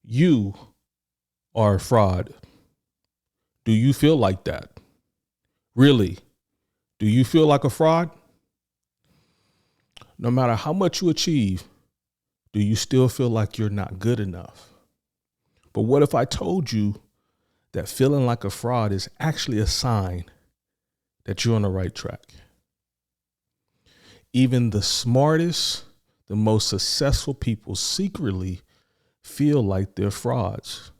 you are a fraud. Do you feel like that? Really? Do you feel like a fraud? No matter how much you achieve, do you still feel like you're not good enough? But what if I told you that feeling like a fraud is actually a sign that you're on the right track? Even the smartest, the most successful people secretly feel like they're frauds.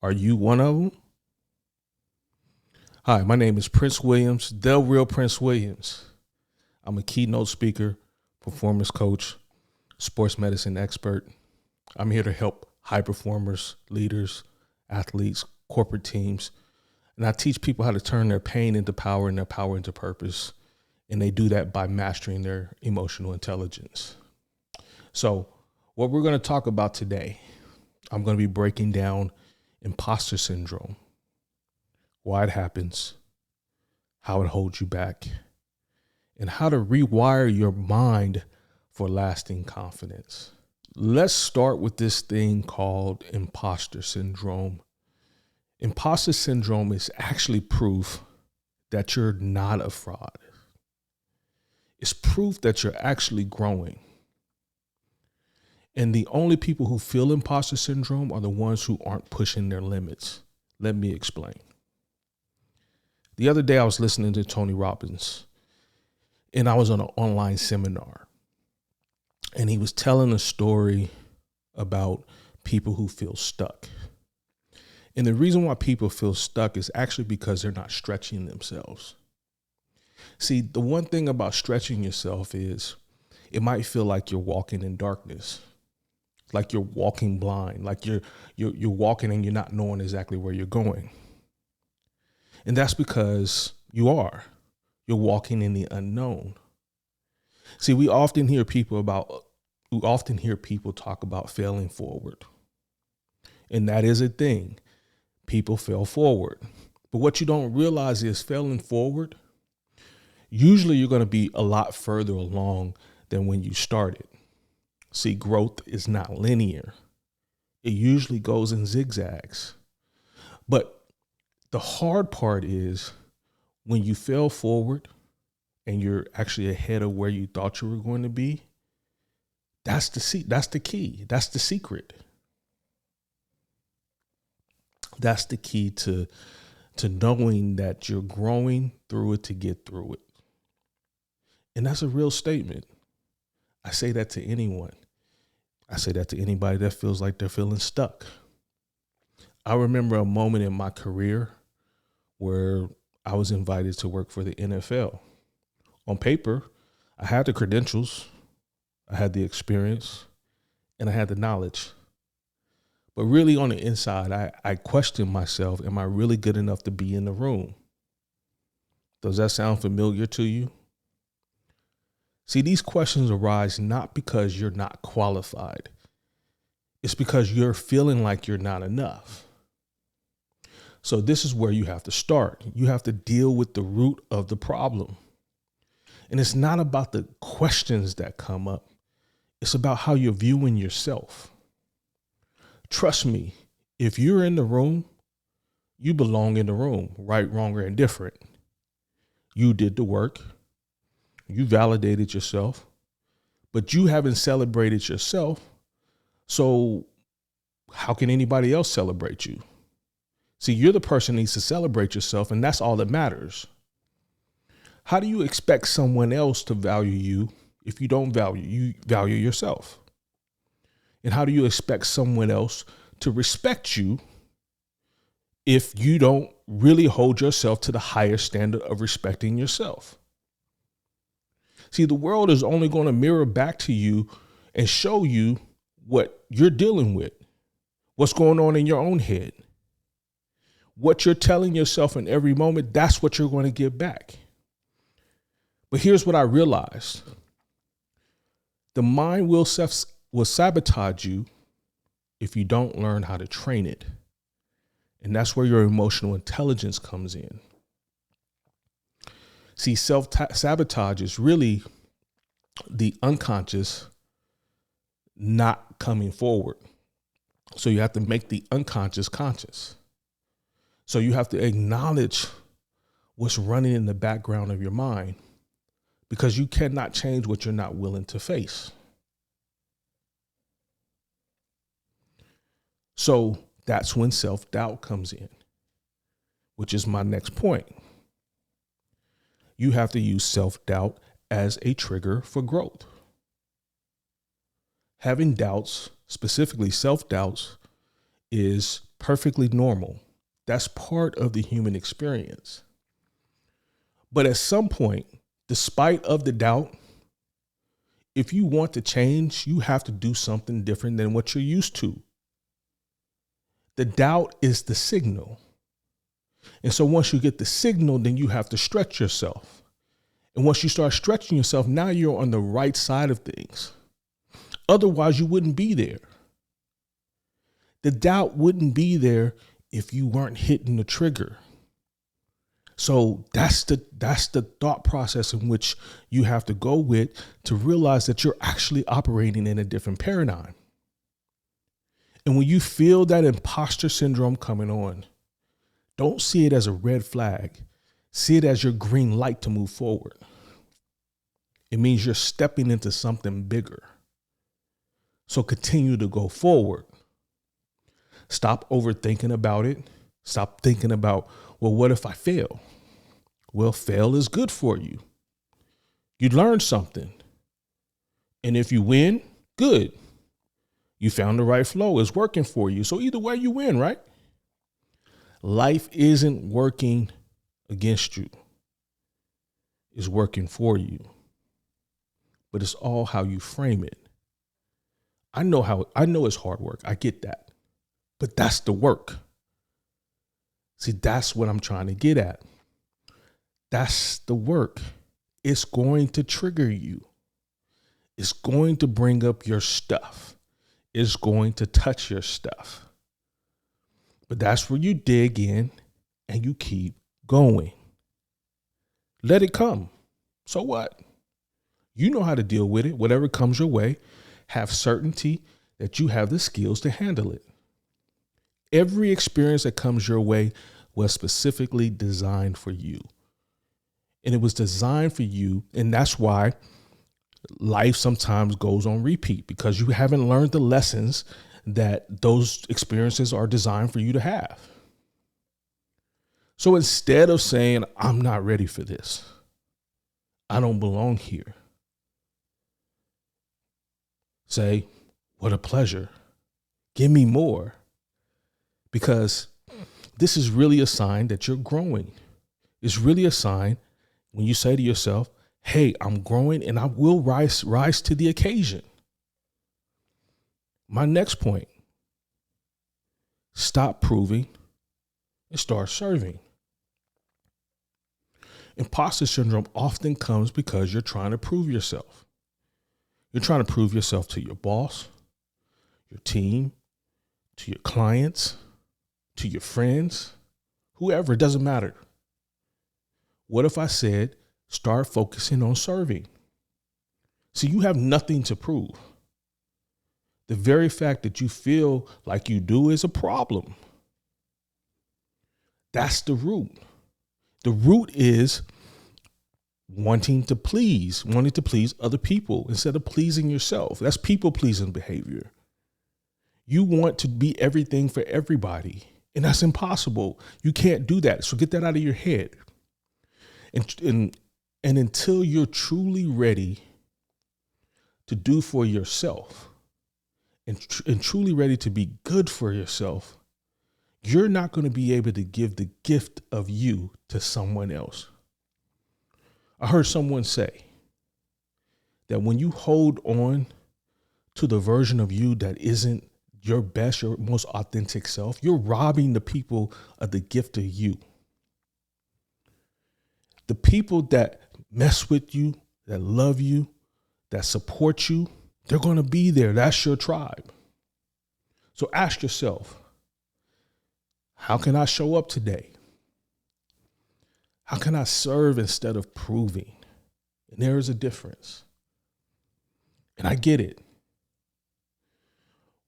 Are you one of them? Hi, my name is Prince Williams, the real Prince Williams. I'm a keynote speaker, performance coach, sports medicine expert. I'm here to help high performers, leaders, athletes, corporate teams. And I teach people how to turn their pain into power and their power into purpose. And they do that by mastering their emotional intelligence. So what we're going to talk about today, I'm going to be breaking down imposter syndrome, why it happens, how it holds you back, and how to rewire your mind for lasting confidence. Let's start with this thing called imposter syndrome. Imposter syndrome is actually proof that you're not a fraud. It's proof that you're actually growing. And the only people who feel imposter syndrome are the ones who aren't pushing their limits. Let me explain. The other day I was listening to Tony Robbins, and I was on an online seminar, and he was telling a story about people who feel stuck. And the reason why people feel stuck is actually because they're not stretching themselves. See, the one thing about stretching yourself is it might feel like you're walking in darkness, like you're walking blind, like you're walking and you're not knowing exactly where you're going. And that's because you're walking in the unknown. See, we often hear people talk about failing forward. And that is a thing. People fail forward. But what you don't realize is failing forward, usually you're going to be a lot further along than when you started. See, growth is not linear. It usually goes in zigzags. But the hard part is when you fail forward and you're actually ahead of where you thought you were going to be. That's the key. That's the secret. That's the key to knowing that you're growing through it to get through it. And that's a real statement. I say that to anyone. I say that to anybody that feels like they're feeling stuck. I remember a moment in my career where I was invited to work for the NFL. On paper, I had the credentials, I had the experience, and I had the knowledge. But really on the inside, I questioned myself, am I really good enough to be in the room? Does that sound familiar to you? See, these questions arise not because you're not qualified. It's because you're feeling like you're not enough. So this is where you have to start. You have to deal with the root of the problem. And it's not about the questions that come up. It's about how you're viewing yourself. Trust me, if you're in the room, you belong in the room, right, wrong, or indifferent. You did the work. You validated yourself, but you haven't celebrated yourself. So how can anybody else celebrate you? See, you're the person who needs to celebrate yourself, and that's all that matters. How do you expect someone else to value you if you don't value yourself? And how do you expect someone else to respect you if you don't really hold yourself to the higher standard of respecting yourself? See, the world is only going to mirror back to you and show you what you're dealing with, what's going on in your own head. What you're telling yourself in every moment, that's what you're going to get back. But here's what I realized. The mind will sabotage you if you don't learn how to train it. And that's where your emotional intelligence comes in. See, self-sabotage is really the unconscious not coming forward. So you have to make the unconscious conscious. So you have to acknowledge what's running in the background of your mind, because you cannot change what you're not willing to face. So that's when self-doubt comes in, which is my next point. You have to use self-doubt as a trigger for growth. Having doubts, specifically self-doubts, is perfectly normal. That's part of the human experience. But at some point, despite of the doubt, if you want to change, you have to do something different than what you're used to. The doubt is the signal. And so once you get the signal, then you have to stretch yourself. And once you start stretching yourself, now you're on the right side of things. Otherwise, you wouldn't be there. The doubt wouldn't be there if you weren't hitting the trigger. So that's the thought process in which you have to go with to realize that you're actually operating in a different paradigm. And when you feel that imposter syndrome coming on, don't see it as a red flag. See it as your green light to move forward. It means you're stepping into something bigger. So continue to go forward. Stop overthinking about it. Stop thinking about, well, what if I fail? Well, fail is good for you. You learned something. And if you win, good. You found the right flow. It's working for you. So either way you win, right? Life isn't working against you. It's working for you. But it's all how you frame it. I know it's hard work. I get that. But that's the work. See, that's what I'm trying to get at. That's the work. It's going to trigger you. It's going to bring up your stuff. It's going to touch your stuff. But that's where you dig in and you keep going. Let it come. So what? You know how to deal with it. Whatever comes your way, have certainty that you have the skills to handle it. Every experience that comes your way was specifically designed for you. And it was designed for you. And that's why life sometimes goes on repeat, because you haven't learned the lessons that those experiences are designed for you to have. So instead of saying, I'm not ready for this, I don't belong here, say, what a pleasure. Give me more. Because this is really a sign that you're growing. It's really a sign when you say to yourself, hey, I'm growing and I will rise to the occasion. My next point, stop proving and start serving. Imposter syndrome often comes because you're trying to prove yourself. You're trying to prove yourself to your boss, your team, to your clients, to your friends, whoever, it doesn't matter. What if I said, start focusing on serving? See, you have nothing to prove. The very fact that you feel like you do is a problem. That's the root. The root is wanting to please other people instead of pleasing yourself. That's people-pleasing behavior. You want to be everything for everybody, and that's impossible. You can't do that. So get that out of your head. And until you're truly ready to do for yourself and truly ready to be good for yourself, you're not going to be able to give the gift of you to someone else. I heard someone say that when you hold on to the version of you that isn't your best, your most authentic self, you're robbing the people of the gift of you. The people that mess with you, that love you, that support you, they're going to be there. That's your tribe. So ask yourself, how can I show up today? How can I serve instead of proving? And there is a difference. And I get it.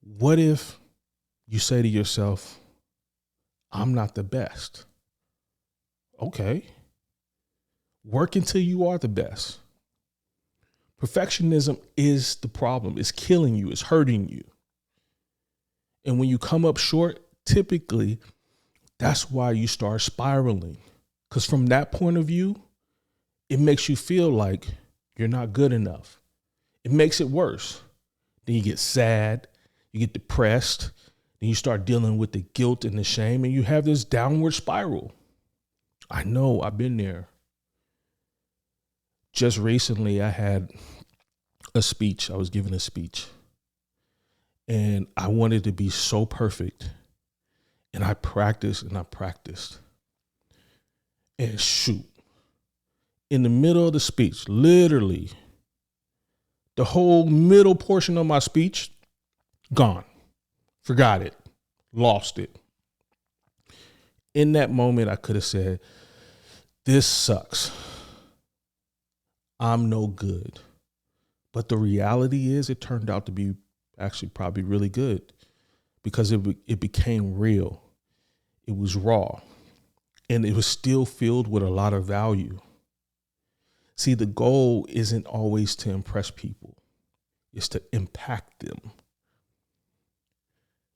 What if you say to yourself, I'm not the best. Okay. Work until you are the best. Perfectionism is the problem. It's killing you. It's hurting you. And when you come up short, typically, that's why you start spiraling. Because from that point of view, it makes you feel like you're not good enough. It makes it worse. Then you get sad, you get depressed, then you start dealing with the guilt and the shame, and you have this downward spiral. I know, I've been there. Just recently, I had a speech. I was giving a speech, and I wanted to be so perfect. And I practiced and I practiced. And shoot, in the middle of the speech, literally, the whole middle portion of my speech, gone. Forgot it. Lost it. In that moment, I could have said, this sucks. I'm no good. But the reality is it turned out to be actually probably really good because it became real. It was raw, and it was still filled with a lot of value. See, the goal isn't always to impress people. It's to impact them.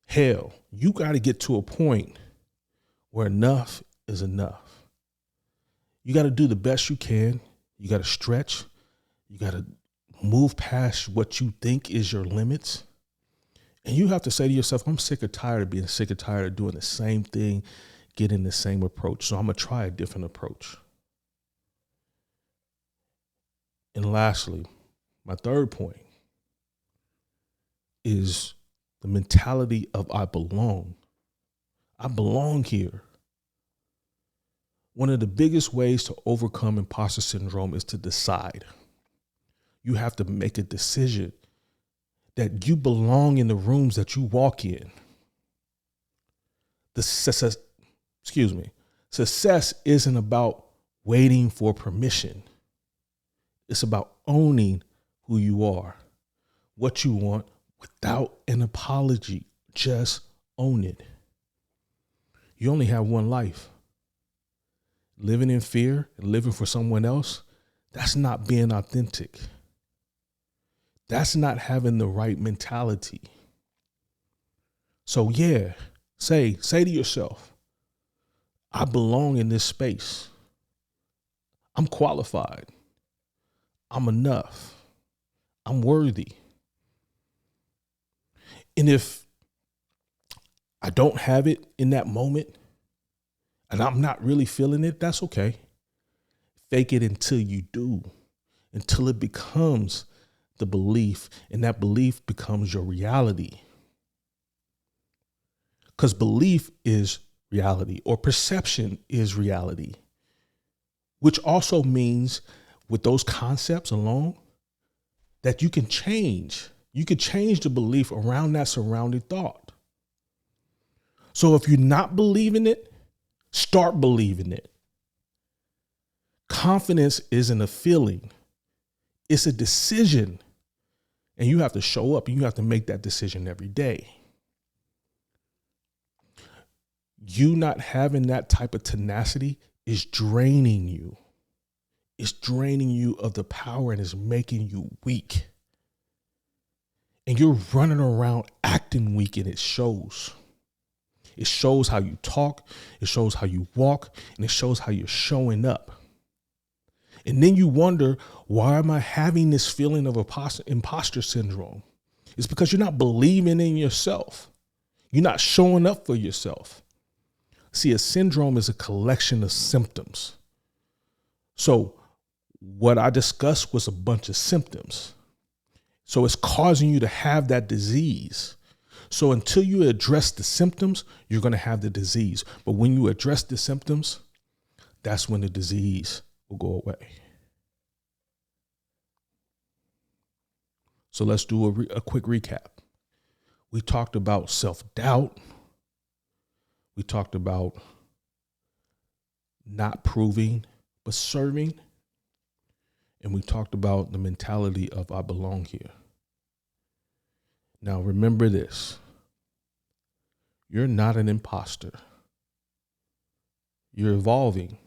Hell, you got to get to a point where enough is enough. You got to do the best you can. You got to stretch. You got to move past what you think is your limits. And you have to say to yourself, I'm sick or tired of being sick or tired of doing the same thing, getting the same approach. So I'm going to try a different approach. And lastly, my third point is the mentality of I belong. I belong here. One of the biggest ways to overcome imposter syndrome is to decide. You have to make a decision that you belong in the rooms that you walk in. Success isn't about waiting for permission. It's about owning who you are, what you want without an apology. Just own it. You only have one life. Living in fear and living for someone else, that's not being authentic. That's not having the right mentality. So yeah, say to yourself, I belong in this space. I'm qualified. I'm enough. I'm worthy. And if I don't have it in that moment and I'm not really feeling it, that's okay. Fake it until you do, until it becomes the belief, and that belief becomes your reality. Because belief is reality, or perception is reality, which also means with those concepts alone that you can change. You could change the belief around that surrounding thought. So if you're not believing it, start believing it. Confidence isn't a feeling. It's a decision. And you have to show up and you have to make that decision every day. You not having that type of tenacity is draining you. It's draining you of the power and it's making you weak. And you're running around acting weak, and it shows. It shows how you talk. It shows how you walk, and it shows how you're showing up. And then you wonder, why am I having this feeling of imposter syndrome? It's because you're not believing in yourself. You're not showing up for yourself. See, a syndrome is a collection of symptoms. So what I discussed was a bunch of symptoms. So it's causing you to have that disease. So until you address the symptoms, you're going to have the disease. But when you address the symptoms, that's when the disease will go away. So let's do a quick recap. We talked about self-doubt. We talked about not proving, but serving. And we talked about the mentality of I belong here. Now, remember this. You're not an imposter. You're evolving.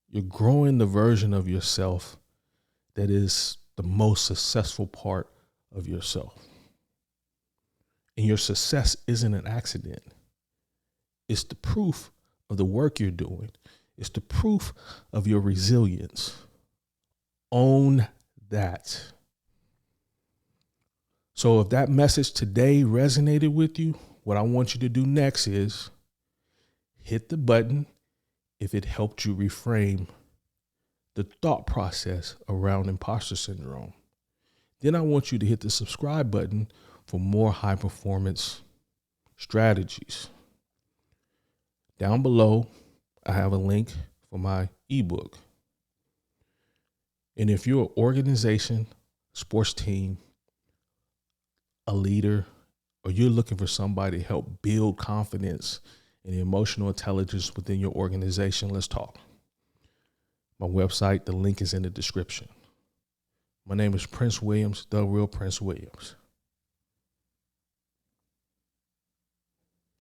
You're growing the version of yourself that is the most successful part of yourself. And your success isn't an accident. It's the proof of the work you're doing. It's the proof of your resilience. Own that. So if that message today resonated with you, what I want you to do next is hit the button if it helped you reframe the thought process around imposter syndrome. Then I want you to hit the subscribe button for more high performance strategies. Down below, I have a link for my ebook. And if you're an organization, sports team, a leader, or you're looking for somebody to help build confidence and emotional intelligence within your organization, let's talk. My website, the link is in the description. My name is Prince Williams, the real Prince Williams.